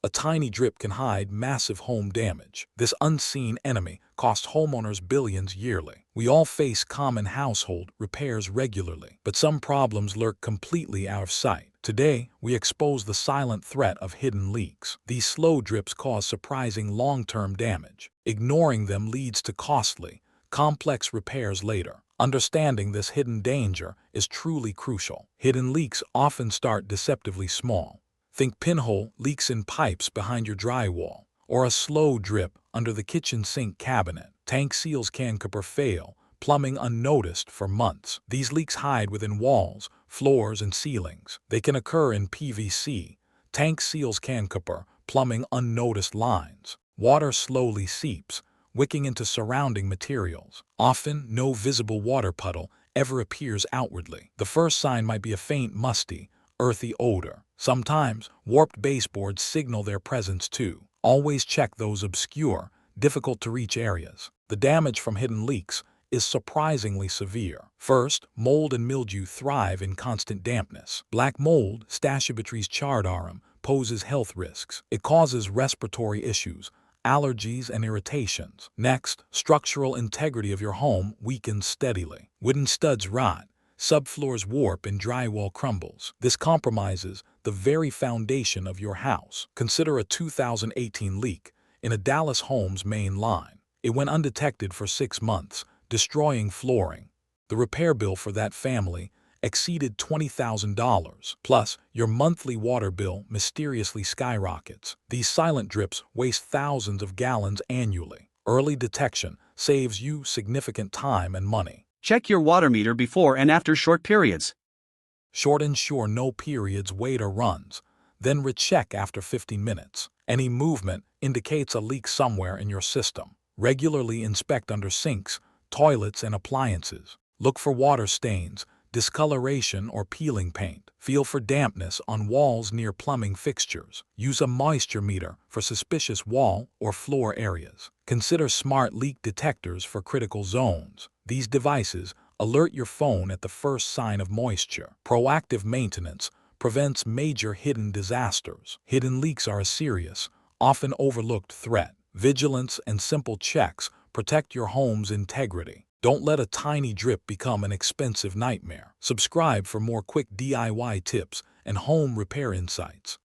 A tiny drip can hide massive home damage. This unseen enemy costs homeowners billions yearly. We all face common household repairs regularly, but some problems lurk completely out of sight. Today, we expose the silent threat of hidden leaks. These slow drips cause surprising long-term damage. Ignoring them leads to costly, complex repairs later. Understanding this hidden danger is truly crucial. Hidden leaks often start deceptively small. Think pinhole leaks in pipes behind your drywall, or a slow drip under the kitchen sink cabinet. Tank seals can fail, plumbing unnoticed for months. These leaks hide within walls, floors, and ceilings. They can occur in PVC, tank seals can plumbing unnoticed lines. Water slowly seeps, wicking into surrounding materials. Often, no visible water puddle ever appears outwardly. The first sign might be a faint musty, earthy odor. Sometimes, warped baseboards signal their presence too. Always check those obscure, difficult-to-reach areas. The damage from hidden leaks is surprisingly severe. First, mold and mildew thrive in constant dampness. Black mold, Stachybotrys chardarum, poses health risks. It causes respiratory issues, allergies, and irritations. Next, structural integrity of your home weakens steadily. Wooden studs rot, subfloors warp, and drywall crumbles. This compromises the very foundation of your house. Consider a 2018 leak in a Dallas home's main line. It went undetected for 6 months, destroying flooring. The repair bill for that family exceeded $20,000. Plus, your monthly water bill mysteriously skyrockets. These silent drips waste thousands of gallons annually. Early detection saves you significant time and money. Check your water meter before and after short periods. Ensure no periods, wait, or runs. Then recheck after 15 minutes. Any movement indicates a leak somewhere in your system. Regularly inspect under sinks, toilets, and appliances. Look for water stains, discoloration, or peeling paint. Feel for dampness on walls near plumbing fixtures. Use a moisture meter for suspicious wall or floor areas. Consider smart leak detectors for critical zones. These devices alert your phone at the first sign of moisture. Proactive maintenance prevents major hidden disasters. Hidden leaks are a serious, often overlooked threat. Vigilance and simple checks protect your home's integrity. Don't let a tiny drip become an expensive nightmare. Subscribe for more quick DIY tips and home repair insights.